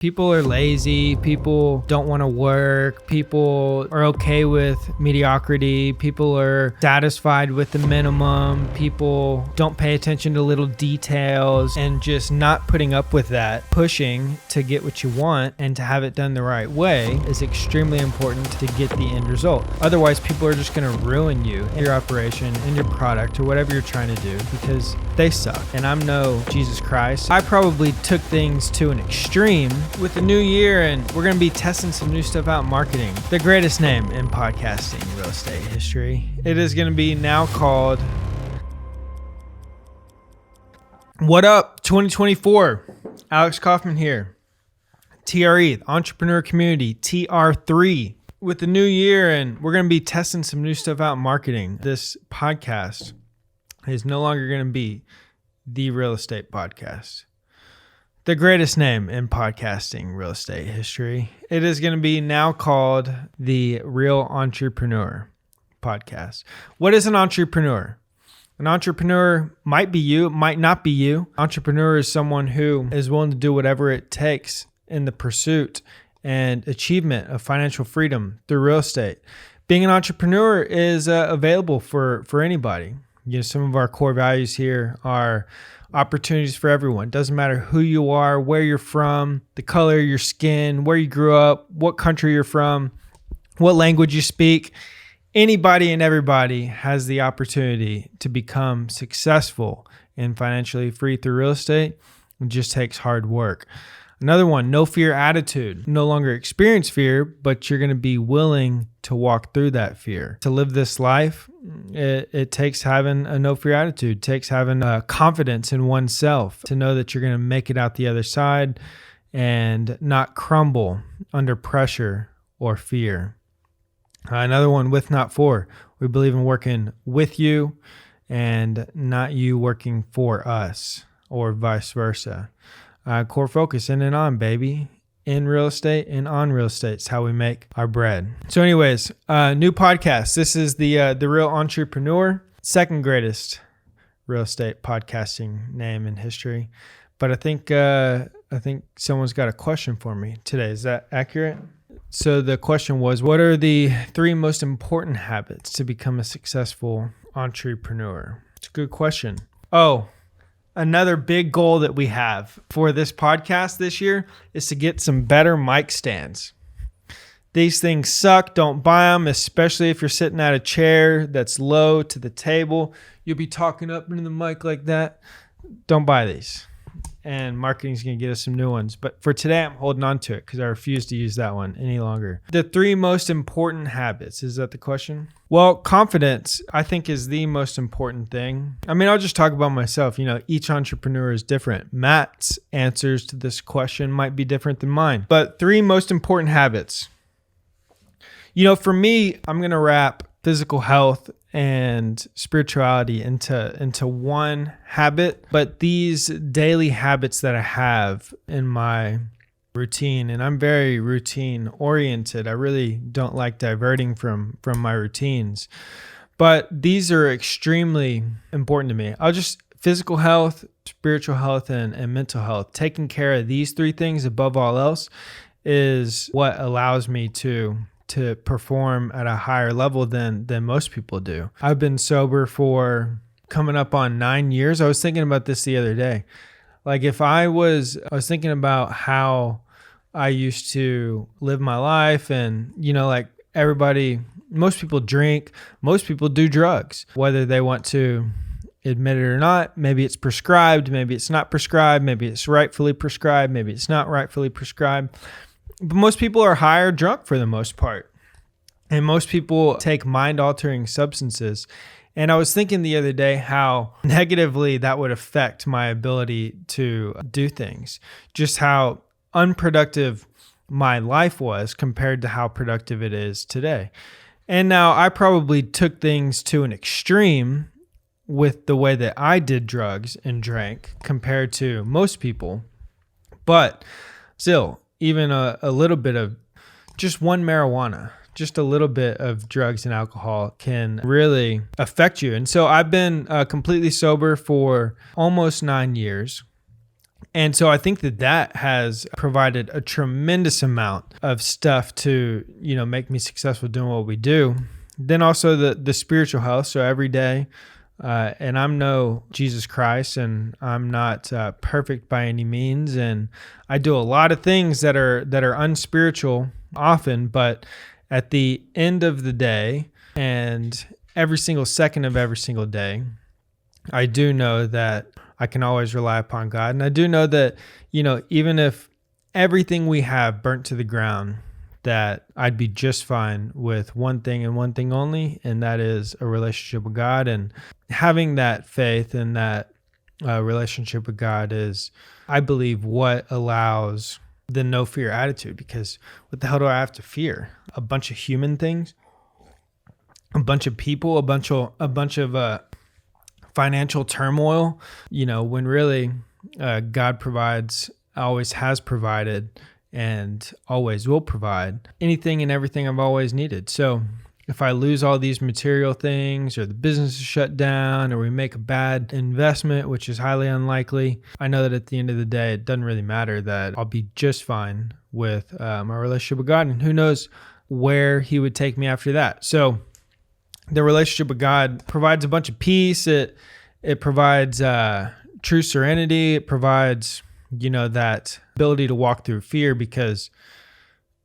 People are lazy, people don't want to work, people are okay with mediocrity, people are satisfied with the minimum, people don't pay attention to little details, and just not putting up with that. Pushing to get what you want and to have it done the right way is extremely important to get the end result. Otherwise, people are just going to ruin you and your operation and your product or whatever you're trying to do because they suck. And I'm no Jesus Christ. I probably took things to an extreme with the new year, and we're going to be testing some new stuff out in marketing. The greatest name in podcasting real estate history. It is going to be now called What Up 2024. Alex Kaufman here. TRE, the Entrepreneur Community, TR3. With the new year, and we're going to be testing some new stuff out in marketing. This podcast is no longer going to be the real estate podcast. The greatest name in podcasting real estate history. It is going to be now called the Real Entrepreneur Podcast. What is an entrepreneur? An entrepreneur might be you, might not be you. Entrepreneur is someone who is willing to do whatever it takes in the pursuit and achievement of financial freedom through real estate. Being an entrepreneur is available for anybody. You know, some of our core values here are opportunities for everyone. Doesn't matter who you are, where you're from, the color of your skin, where you grew up, what country you're from, what language you speak. Anybody and everybody has the opportunity to become successful and financially free through real estate. It just takes hard work. Another one, no fear attitude. No longer experience fear, but you're going to be willing to walk through that fear. To live this life, it takes having a no fear attitude. It takes having confidence in oneself to know that you're going to make it out the other side and not crumble under pressure or fear. Another one, with not for. We believe in working with you and not you working for us, or vice versa. Core focus, in and on, baby. In real estate and on real estate. It's how we make our bread. So anyways, new podcast. This is the Real Entrepreneur, second greatest real estate podcasting name in history. But I think someone's got a question for me today. Is that accurate? So the question was, what are the 3 most important habits to become a successful entrepreneur? It's a good question. Another big goal that we have for this podcast this year is to get some better mic stands. These things suck. Don't buy them, especially if you're sitting at a chair that's low to the table. You'll be talking up into the mic like that. Don't buy these. And marketing's going to get us some new ones. But for today, I'm holding on to it because I refuse to use that one any longer. The 3 most important habits. Is that the question? Well, confidence, I think, is the most important thing. I mean, I'll just talk about myself. You know, each entrepreneur is different. Matt's answers to this question might be different than mine. But 3 most important habits. You know, for me, I'm going to wrap physical health and spirituality into one habit. But these daily habits that I have in my routine, and I'm very routine oriented. I really don't like diverting from my routines. But these are extremely important to me. Physical health, spiritual health, and mental health. Taking care of these 3 things above all else is what allows me to perform at a higher level than most people do. I've been sober for coming up on 9 years. I was thinking about this the other day. Like I was thinking about how I used to live my life, and, you know, like most people drink, most people do drugs, whether they want to admit it or not. Maybe it's prescribed, maybe it's not prescribed, maybe it's rightfully prescribed, maybe it's not rightfully prescribed. But most people are high or drunk for the most part. And most people take mind-altering substances. And I was thinking the other day how negatively that would affect my ability to do things. Just how unproductive my life was compared to how productive it is today. And now I probably took things to an extreme with the way that I did drugs and drank compared to most people. But still, even a little bit of just one marijuana, just a little bit of drugs and alcohol can really affect you. And so I've been completely sober for almost 9 years. And so I think that has provided a tremendous amount of stuff to, make me successful doing what we do. Then also the spiritual health. So every day, and I'm no Jesus Christ, and I'm not perfect by any means. And I do a lot of things that are unspiritual often, but at the end of the day and every single second of every single day, I do know that I can always rely upon God. And I do know that, even if everything we have burnt to the ground, that I'd be just fine with one thing and one thing only, and that is a relationship with God. And having that faith and that relationship with God is, I believe, what allows the no fear attitude. Because what the hell do I have to fear? A bunch of human things, a bunch of people, a bunch of financial turmoil, when really God provides, always has provided, and always will provide anything and everything I've always needed. So if I lose all these material things, or the business is shut down, or we make a bad investment, which is highly unlikely, I know that at the end of the day, it doesn't really matter, that I'll be just fine with my relationship with God. And who knows where he would take me after that. So the relationship with God provides a bunch of peace. It provides true serenity. It provides, that ability to walk through fear, because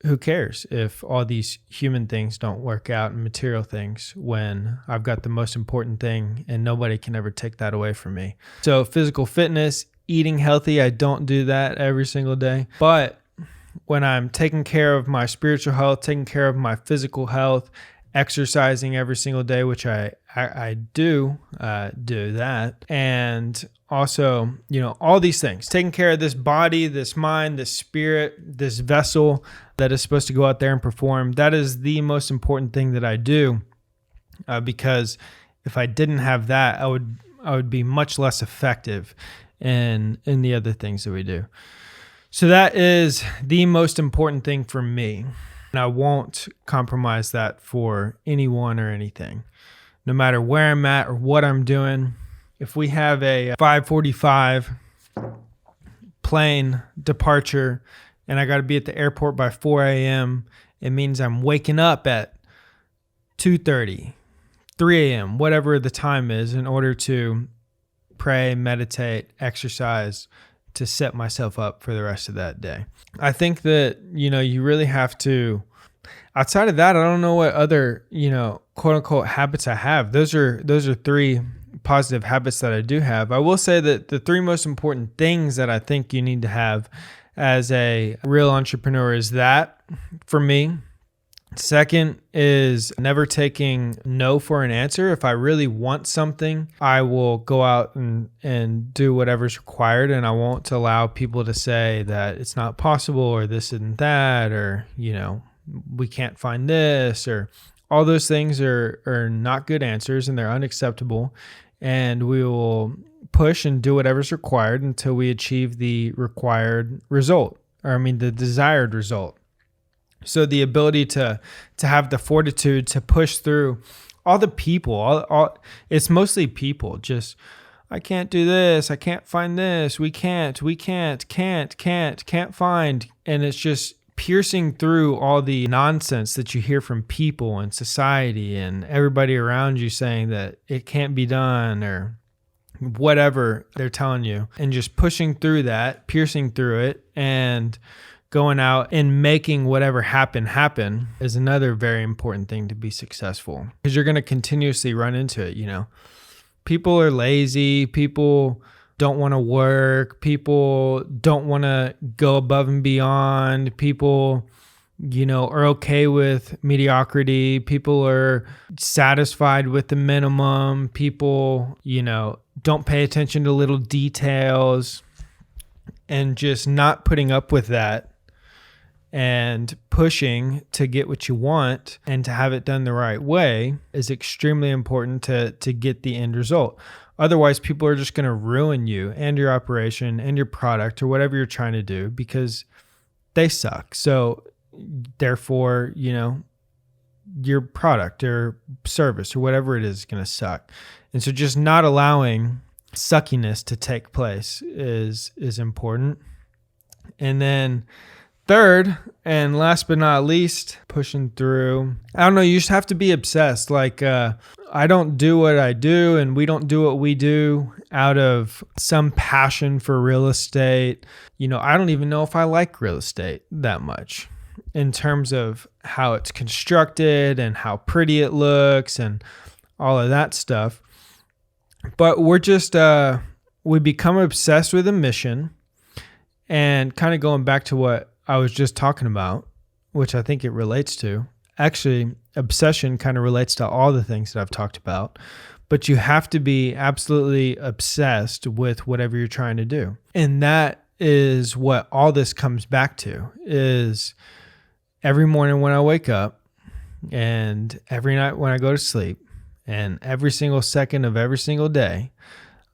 who cares if all these human things don't work out and material things, when I've got the most important thing and nobody can ever take that away from me. So physical fitness, eating healthy, I don't do that every single day. But when I'm taking care of my spiritual health, taking care of my physical health, exercising every single day, which I do that. And also, all these things, taking care of this body, this mind, this spirit, this vessel that is supposed to go out there and perform. That is the most important thing that I do, because if I didn't have that, I would be much less effective in the other things that we do. So that is the most important thing for me. And I won't compromise that for anyone or anything, no matter where I'm at or what I'm doing. If we have a 5:45 plane departure and I got to be at the airport by 4 a.m., it means I'm waking up at 2:30, 3 a.m., whatever the time is, in order to pray, meditate, exercise, to set myself up for the rest of that day. I think that, you really have to, outside of that, I don't know what other, quote unquote habits I have. Those are three positive habits that I do have. I will say that the three most important things that I think you need to have as a real entrepreneur is that, for me. Second is never taking no for an answer. If I really want something, I will go out and do whatever's required, and I won't allow people to say that it's not possible, or this and that, or, we can't find this, or all those things are not good answers, and they're unacceptable. And we will push and do whatever's required until we achieve the required result, the desired result. So the ability to have the fortitude to push through all the people, it's mostly people. Just, I can't do this, I can't find this, we can't find. And it's just piercing through all the nonsense that you hear from people and society and everybody around you saying that it can't be done, or whatever they're telling you, and just pushing through that, piercing through it, and going out and making whatever happen is another very important thing to be successful, because you're going to continuously run into it. People are lazy. People don't want to work. People don't want to go above and beyond. People, are okay with mediocrity. People are satisfied with the minimum. People, don't pay attention to little details, and just not putting up with that and pushing to get what you want and to have it done the right way is extremely important to get the end result. Otherwise, people are just going to ruin you and your operation and your product or whatever you're trying to do, because they suck. So therefore, your product or service or whatever it is going to suck. And so just not allowing suckiness to take place is important. And then third, and last but not least, pushing through, I don't know, you just have to be obsessed. Like, I don't do what I do and we don't do what we do out of some passion for real estate. I don't even know if I like real estate that much in terms of how it's constructed and how pretty it looks and all of that stuff. But we're just, we become obsessed with a mission, and kind of going back to what I was just talking about, which I think it relates to. Actually, obsession kind of relates to all the things that I've talked about, but you have to be absolutely obsessed with whatever you're trying to do. And that is what all this comes back to, is every morning when I wake up and every night when I go to sleep and every single second of every single day,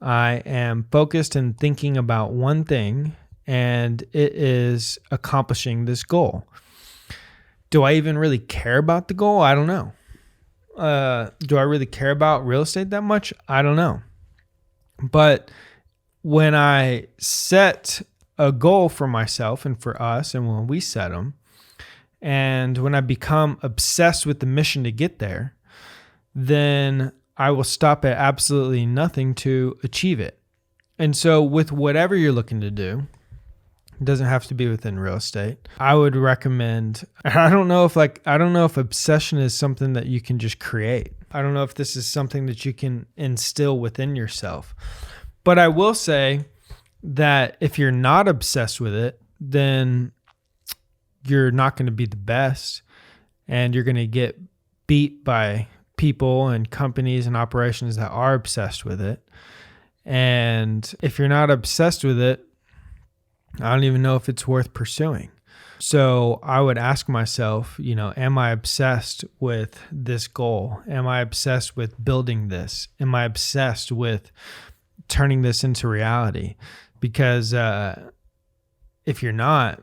I am focused and thinking about one thing, and it is accomplishing this goal. Do I even really care about the goal? I don't know. Do I really care about real estate that much? I don't know. But when I set a goal for myself and for us, and when we set them, and when I become obsessed with the mission to get there, then I will stop at absolutely nothing to achieve it. And so with whatever you're looking to do, it doesn't have to be within real estate, I would recommend, I don't know if obsession is something that you can just create. I don't know if this is something that you can instill within yourself. But I will say that if you're not obsessed with it, then you're not going to be the best, and you're going to get beat by people and companies and operations that are obsessed with it. And if you're not obsessed with it, I don't even know if it's worth pursuing. So I would ask myself, am I obsessed with this goal? Am I obsessed with building this? Am I obsessed with turning this into reality? Because if you're not,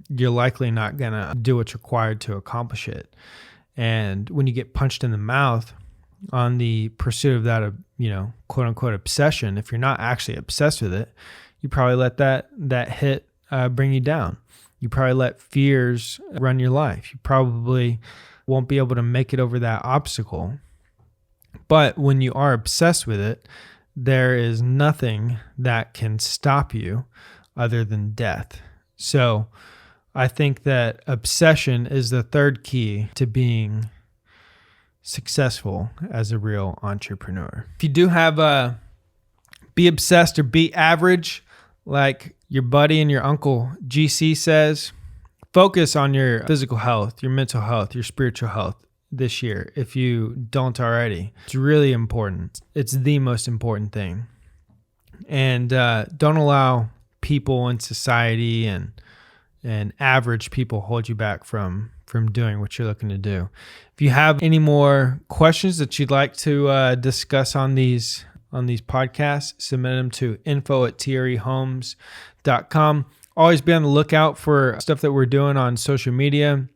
you're likely not going to do what's required to accomplish it. And when you get punched in the mouth on the pursuit of that, quote unquote obsession, if you're not actually obsessed with it, you probably let that hit bring you down. You probably let fears run your life. You probably won't be able to make it over that obstacle. But when you are obsessed with it, there is nothing that can stop you other than death. So I think that obsession is the third key to being successful as a real entrepreneur. If you do have be obsessed or be average, like your buddy and your uncle GC says, focus on your physical health, your mental health, your spiritual health this year if you don't already. It's really important. It's the most important thing. And don't allow people in society and average people hold you back from doing what you're looking to do. If you have any more questions that you'd like to discuss on these podcasts, submit them to info@trehomes.com. Always be on the lookout for stuff that we're doing on social media,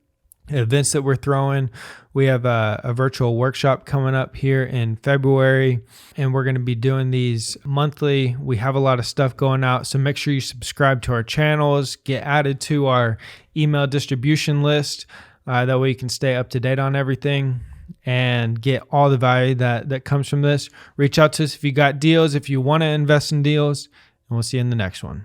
events that we're throwing. We have a virtual workshop coming up here in February, and we're going to be doing these monthly. We have a lot of stuff going out, so make sure you subscribe to our channels, get added to our email distribution list. That way you can stay up to date on everything and get all the value that comes from this. Reach out to us if you got deals, if you want to invest in deals, and we'll see you in the next one.